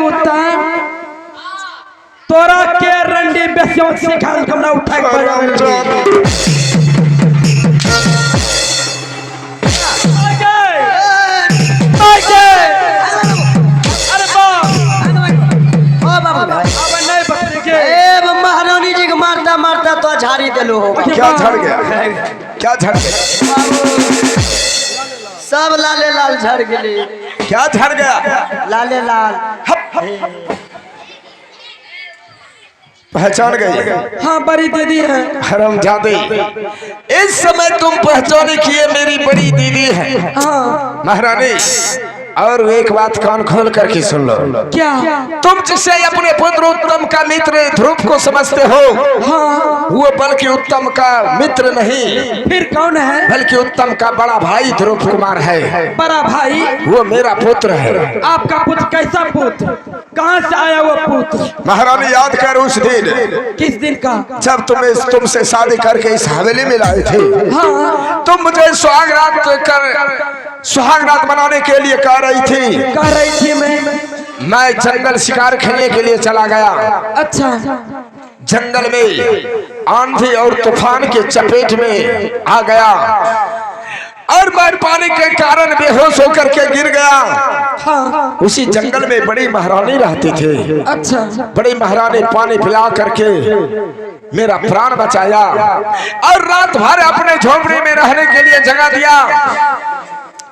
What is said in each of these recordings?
उत्तम तोरा के रंडी बेसियों से खाल कमरा उठा के महारानी जी को मारता मारता तो झाड़ी दिलो हो। क्या झड़ गया? क्या झड़ गया? सब लाले लाल झड़ गए। क्या झड़ गया? लाले लाल। पहचान गई? हाँ बड़ी दीदी है। हरामजादे, इस समय तुम पहचाने कि ये मेरी बड़ी दीदी है। हाँ महारानी, और एक बात कान खोल करके सुन लो। क्या? तुम जिसे अपने पुत्र उत्तम का मित्र ध्रुव को समझते हो, हाँ वो बल्कि उत्तम का मित्र नहीं, फिर कौन है? बल्कि उत्तम का बड़ा भाई ध्रुव कुमार है। बड़ा भाई? वो मेरा पुत्र है। आपका पुत्र? कैसा पुत्र? कहाँ से आया वो पुत्र? महारानी याद कर उस दिन। किस दिन का? जब तुमसे शादी करके इस हवेली में लाए थे। हाँ तुम मुझे सुहागरात बनाने के लिए कह रही थी। मैं जंगल शिकार खेलने के लिए चला गया। अच्छा। जंगल में आंधी और तूफान के चपेट में आ गया और मैं पानी के कारण बेहोश होकर के गिर गया। हाँ। उसी जंगल में बड़ी महारानी रहती थी। अच्छा। बड़ी महारानी पानी पिला करके मेरा प्राण बचाया और रात भर अपने झोपड़ी में रहने के लिए जगह दिया।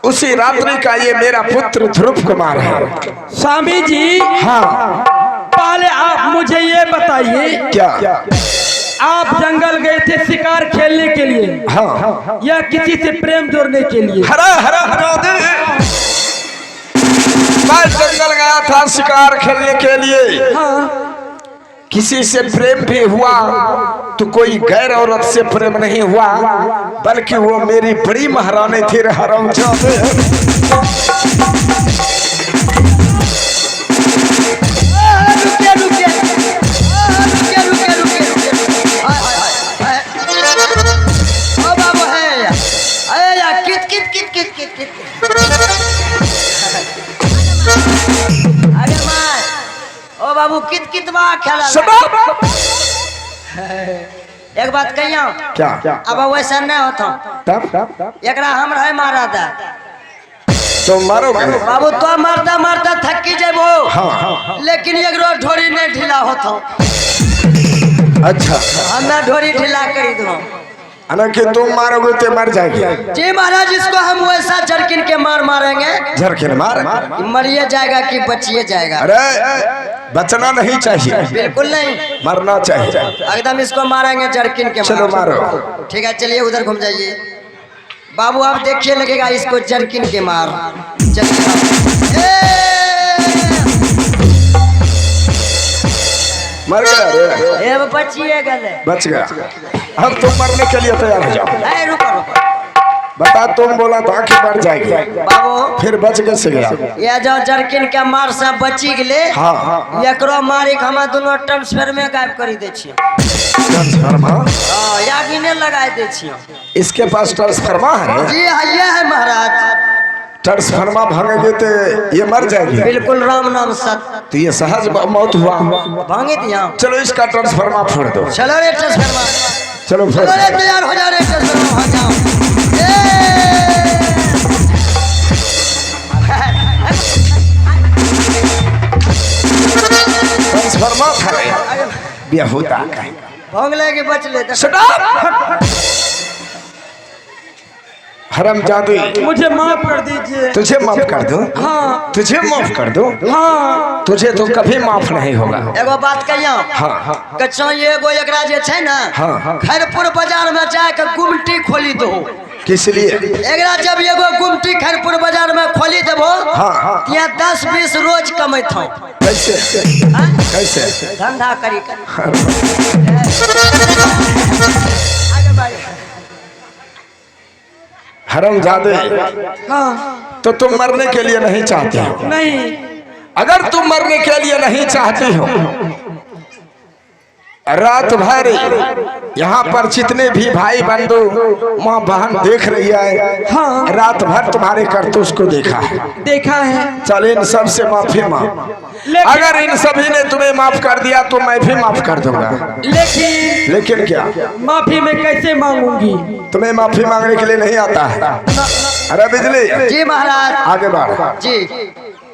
उसी रात्रि का ये मेरा पुत्र ध्रुव कुमार है। स्वामी जी, हाँ, पहले आप मुझे ये बताइए, क्या आप जंगल गए थे शिकार खेलने के लिए? हाँ, या किसी से प्रेम जोड़ने के लिए? हरा हरा हरा दे। मैं जंगल गया था शिकार खेलने के लिए। हाँ। किसी से प्रेम भी हुआ तो कोई गैर औरत से प्रेम नहीं हुआ, बल्कि वो मेरी बड़ी महारानी थी। हरामजादे, बाबू कित कित खेला। एक बात कहियो, क्या? अब वैसा नहीं होता। एक हम रहे मारा था तो मारोगे बाबू, तो मारता मारता थकी जेबो। हाँ। लेकिन एक रोज ढोरी नहीं ढीला होता। अच्छा, हमें ढोरी ढीला करी दो कि तुम मारोगे तो मर जाएगी। जी महाराज, इसको हम वैसा झरकिन के मार मारेंगे। झरकिन मार? मरिए जाएगा कि बचिए जाएगा? अरे बचना नहीं चाहिए, बिल्कुल नहीं, मरना चाहिए। एकदम इसको मारेंगे झरकिन के। चलो मारो। ठीक है, चलिए उधर घूम जाइए। बाबू आप देखिए, लगेगा इसको झरकिन के मार। मर गया? बचिए गए, बच गया। अब तुम मरने के लिए तैयार हो जाओ। रुको रुको, बता, तुम बोला था कि मर जाएगी, बाबू फिर बच कैसे गया? ये जो जरकिन के मार से बची गए। हाँ। एकरो मारी हम दोनों ट्रांसफर में गायब कर दे छियो। या भी नहीं लगा दे छियो। इसके पास ट्रांसफार्मा है? जी हाँ, ये है महाराज। ट्रांसफार्मा भागेंगे तो ये मर जाएगी? बिल्कुल, राम नाम सत। तो ये सहज मौत हुआ। भागे दिया। चलो इसका ट्रांसफार्मा फोड़ दो। चलो रे ट्रांसफार्मा, चलो फोड़। तैयार हो जा रे ट्रांसफार्मा, हो जाओ। ट्रांसफार्मा बेहुदा भोंगले के बच ले। हरामजादे, मुझे माफ कर दीजिए। तुझे माफ कर दो? हाँ। तुझे माफ कर दो? हाँ। तुझे तो कभी माफ नहीं होगा। एगो बात कहियो। हाँ। कच्चा एगो एकरा जे छै ना, हाँ। खैरपुर बाजार में जाके गुमटी खोली दो। किस लिए? एकरा जब एगो गुमटी खैरपुर बाजार में खोली देबो, हाँ। यहाँ 10-20 रोज कमेथो। कैसे? कैसे? धंधा करी हरामजादे, हाँ। तो तुम मरने के लिए नहीं चाहते हो? नहीं। अगर तुम मरने के लिए नहीं चाहते हो रात भर यहाँ पर जितने भी भाई बंधु माँ बहन देख रही है, हाँ। रात भर तुम्हारे करतूत को देखा है। चल इन सब से माफी मांग। अगर इन सभी ने तुम्हें माफ कर दिया तो मैं भी माफ कर दूंगा। लेकिन क्या माफी में कैसे मांगूंगी? तुम्हें माफी मांगने के लिए नहीं आता है? अरे बिजली जी महाराज। आगे बढ़ जी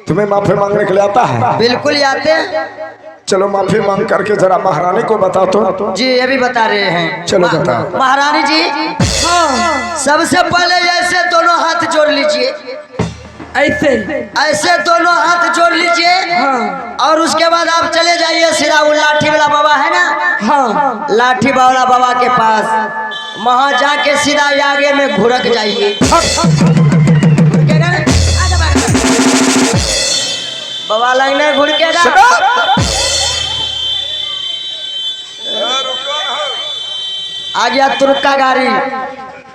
तुम्हें माफी मांगने के लिए आता है? बिल्कुल आते हैं। चलो माफी मांग करके जरा महारानी को बता तो। जी अभी बता रहे हैं। चलो बताओ। महारानी जी, हाँ। सबसे पहले ऐसे दोनों हाथ जोड़ लीजिए, ऐसे दोनों हाथ जोड़ लीजिए, हाँ। और उसके बाद आप चले जाइए सीधा वो लाठी वाला बाबा है ना, हाँ। लाठी वाला बाबा के पास, वहां जाके सीधा आगे में घुरक जाइए। बाबा लाइन में घुड़केगा। आ गया तुर्क का गाड़ी,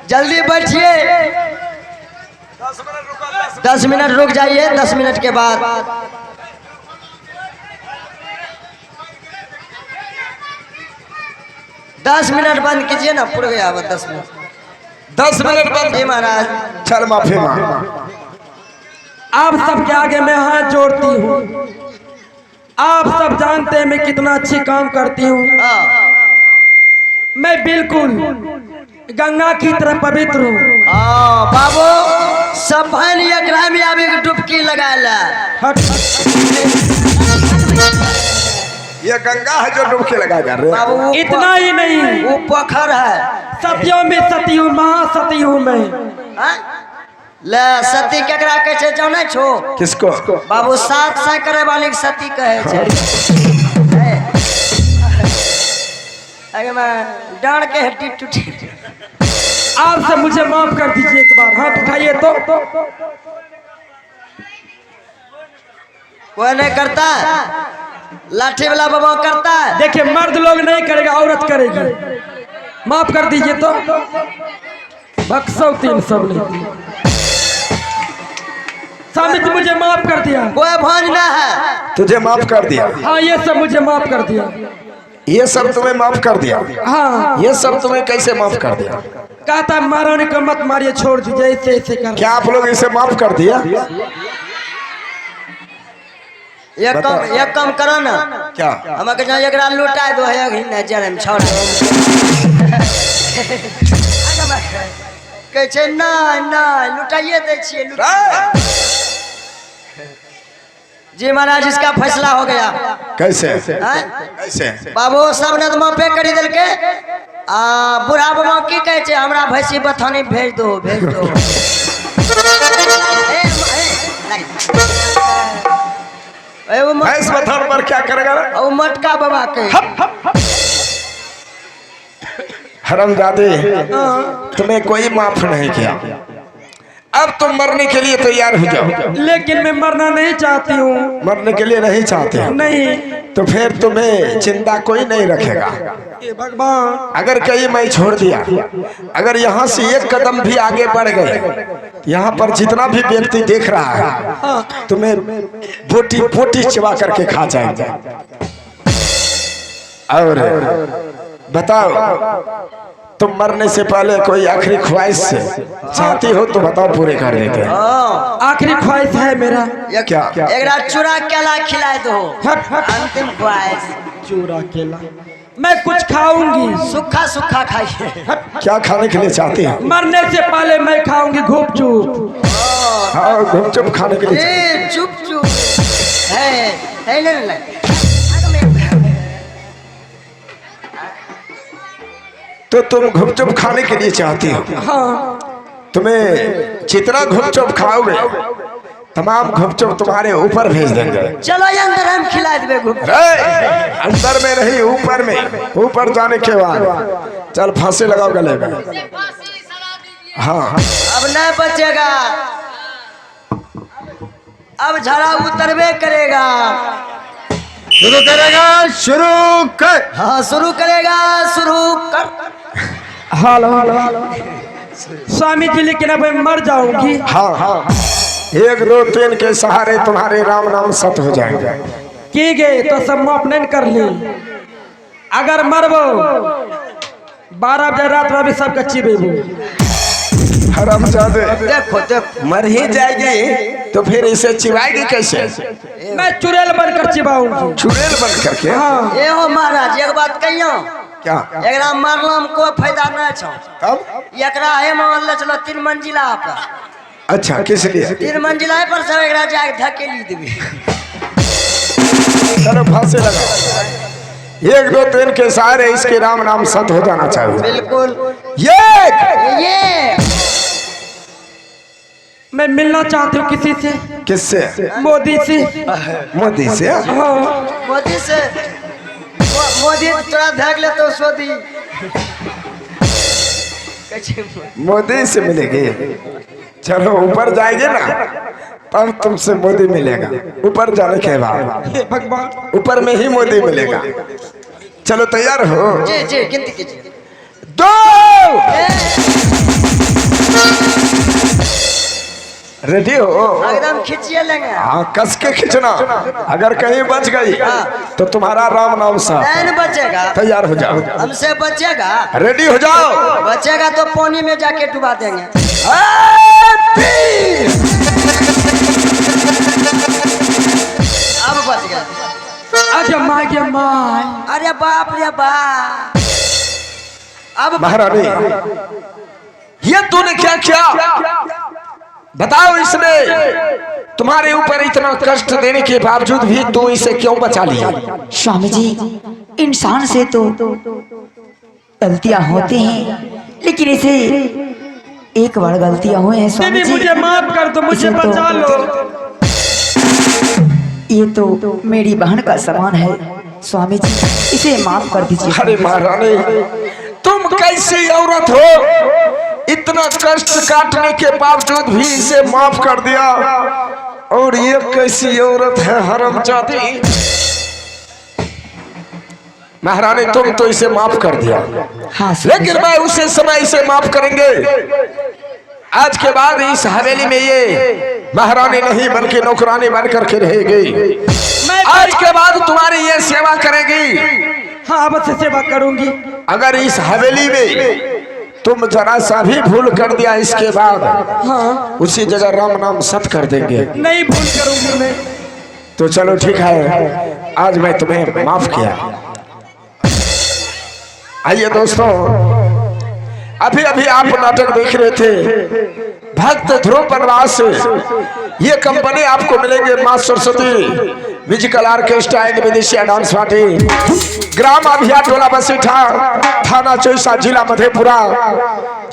जल्दी बैठिए। 10 मिनट रुक जाइए। 10 मिनट के बाद 10 मिनट बंद कीजिए ना, पूरा गया 10 मिनट। 10 मिनट बंद। जी महाराज। चल माफी मांग। आप सबके आगे मैं हाथ जोड़ती हूँ। आप सब जानते हैं मैं कितना अच्छी काम करती हूँ। मैं बिल्कुल गंगा की तरह पवित्र हूँ। बाबू सब भाई एकरा में अभी डुबकी लगा ला। ये गंगा है जो डुबकी लगा जा रहे बाबू इतना ही नहीं, वो पोखर है। सतियों में सती हूँ, महासती हूँ मैं। ले सती केकरा कहे छे जाने छो? किसको? बाबू 7 साल करे वाली सती कहे छे। अरे मैं डांड के हड्डी टूटी। आपसे मुझे माफ कर दीजिए, एक बार हाथ उठाइए तो। कोई नहीं करता, लाठी वाला बाबा करता है। देखिए मर्द लोग नहीं करेगा, औरत करेगी। माफ कर दीजिए तो। बक्सौतीन सब नहीं। स्वामी जी मुझे माफ कर दिया। कोई भांज ना है। तुझे माफ कर दिया? हाँ ये सब मुझे माफ कर दिया। ये सब तुम्हें माफ कर दिया? हाँ। ये सब तुम्हें कैसे माफ कर दिया? कहता महारानी को मत मारिए, छोड़ दीजिए, ऐसे ऐसे कर। क्या आप लोग इसे माफ कर दिया? एक काम करो ना। क्या? हम एकरा लुटा दो है नजर में छोड़। कहै ना ना लुटाइए दे छिए। जी महाराज इसका फैसला हो गया। कैसे? कैसे? बाबू सब ने तो माफे करी दिल के। बुढ़ा बाबा की कहे छे हमरा भैंसी बथानी भेज दो, भेज दो। भैंस बथान पर क्या करेगा? वो मटका बाबा के। हरामजादे, तुम्हें कोई माफ नहीं किया। अब तुम मरने के लिए तैयार हो जाओ। लेकिन मैं मरना नहीं चाहती हूँ। मरने के लिए नहीं चाहते? नहीं। तो फिर तुम्हें जिंदा कोई नहीं रखेगा। भगवान अगर कहीं मैं छोड़ दिया, अगर यहाँ से एक कदम भी आगे बढ़ गए, यहाँ पर जितना भी व्यक्ति देख रहा है तुम्हें बोटी बोटी चबा करके खा जाएगा। और बताओ, तुम मरने से पहले कोई आखिरी ख्वाहिश से चाहती हो तो बताओ, पूरे कर देते हैं। आखिरी ख्वाहिश है मेरा। क्या? एक चूड़ा केला खिलाए दो। अंतिम ख्वाहिश चूड़ा केला। मैं कुछ खाऊंगी। सूखा सूखा खाइए। क्या खाने के लिए चाहती हो? मरने से पहले मैं खाऊंगी गुपचुप। हाँ, गुपचुप खाने के लिए। चुप चुप है नहीं। तो तुम गुपचुप खाने के लिए चाहती हो? हाँ। तुम्हें जितना गुपचुप खाओगे तमाम गुपचुप तुम्हारे ऊपर भेज देंगे। चलो अंदर हम खिला देंगे गुपचुप। अंदर में नहीं, ऊपर में। ऊपर जाने के बाद चल फांसी लगाओ गले में। हाँ अब नहीं बचेगा, अब झड़ा उतरवे करेगा। शुरू करेगा, शुरू कर। हाँ शुरू करेगा, शुरू कर। हेलो स्वामी जी, लेकिन अब मैं मर जाऊंगी। हाँ हाँ, 1 2 3 के सहारे तुम्हारे राम नाम सत हो जाएंगे। की गए तो सब माफ नहीं कर ली। अगर मरबो 12 बजे रात में सबका चिबेबो। हरामजादे, देखो देखो मर ही जाएगी तो फिर इसे चिबाएगी कैसे? मैं चुड़ैल बनकर चिबाऊंगी। चुड़ैल बन करके? हाँ। ये हो महाराज एक बात कहियो, क्या? एकरा मारला में कोई फायदा नहीं छो। तब एकरा है मान ले चलो 3 मंजिला पर। अच्छा, किस लिए? 3 मंजिला पर सब एकरा जाके धकेली देबी। चलो फांसी लगा। 1 2 3 के सारे इसके राम नाम सत हो जाना चाहिए। बिल्कुल। ये मैं मिलना चाहती हूँ किसी से। किससे? मोदी से। मोदी से? हाँ। मोदी से? मोदी तोरा धक ले तो सोदी। मोदी से मिलेगी? चलो ऊपर जाएंगे ना तब तुमसे मोदी मिलेगा। ऊपर जाने के बाद हे भगवान, ऊपर में ही मोदी मिलेगा। चलो तैयार हो? जी जी गिनती कीजिए। 2 रेडी हो? एकदम खींचिए लेंगे। हाँ, कस के खींचना। अगर कहीं बच गई तो तुम्हारा राम नाम सा नहीं बचेगा। तैयार हो जाओ। हमसे बचेगा? रेडी हो जाओ। बचेगा तो पानी में जाके डुबा देंगे। अब बच गया। आगे माँ। अरे बाप रे बाप। अब महारानी, ये तूने क्या किया? बताओ, इसने तुम्हारे ऊपर इतना कष्ट देने के बावजूद भी तू इसे क्यों बचा लिया? स्वामी जी, इंसान से तो गलतियां होती हैं, लेकिन इसे एक बार गलतियां हुई हैं स्वामी जी। मुझे माफ कर दो, मुझे बचा लो। ये तो मेरी बहन का समान है स्वामी जी, इसे माफ कर दीजिए। अरे महारानी, तुम कैसी औरत हो? इतना कष्ट काटने के बावजूद भी इसे माफ कर दिया, और ये कैसी औरत है हरामजादी? महारानी, तुम तो इसे माफ कर दिया, हाँ स्वामी लेकिन मैं उसे समय इसे माफ करेंगे। आज के बाद इस हवेली में ये महारानी नहीं बल्कि नौकरानी बन करके रहेगी। आज के बाद तुम्हारी ये सेवा करेगी। हाँ, अब से सेवा करूंगी। अगर इस हवेली में तुम जरा सा भी भूल कर दिया, इसके बाद हाँ, उसी जगह राम नाम सत कर देंगे। नहीं भूल करूंगी मैं। तो चलो ठीक है, आज मैं तुम्हें माफ किया। आइए दोस्तों, अभी अभी आप नाटक देख रहे थे भक्त ध्रुव वनवास। ये कंपनी आपको मिलेंगे मां सरस्वती म्यूजिकल ऑर्केस्ट्रा एंड विदेशी डांस पार्टी, ग्राम अभिया टोला बसीठा, थाना चौसा, जिला मधेपुरा,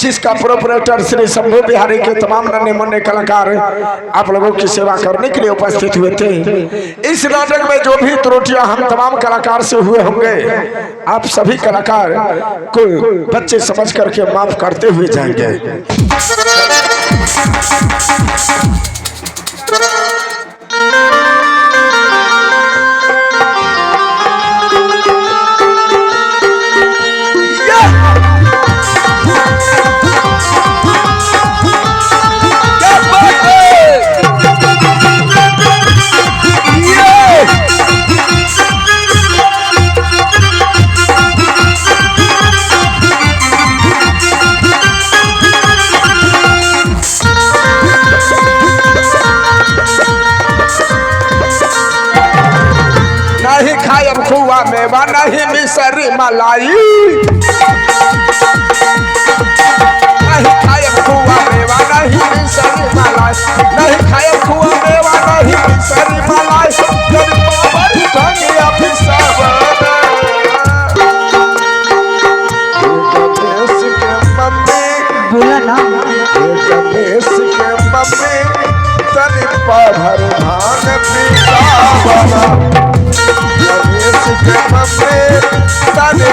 जिसका प्रोपरेटर श्री शंभू बिहारी के तमाम नन्हे मुन्ने कलाकार आप लोगों की सेवा करने के लिए उपस्थित हुए थे। इस नाटक में जो भी त्रुटियां हम तमाम कलाकार से हुए होंगे, आप सभी कलाकार को बच्चे समझ करके माफ करते हुए जाएंगे। नहीं खायब खुआ मेवा, नहीं मिसरी मलाई, नहीं खायब खुआ मेवा, नहीं मिसरी मलाई, नहीं खायब खुआ मेवा, नहीं मिसरी मलाई। जब बाबर ढंग अफिसर गणेश के मम्मी, बोला ना, गणेश के मम्मी तनि पधर धान पीता बना, गणेश के मम्मी तनि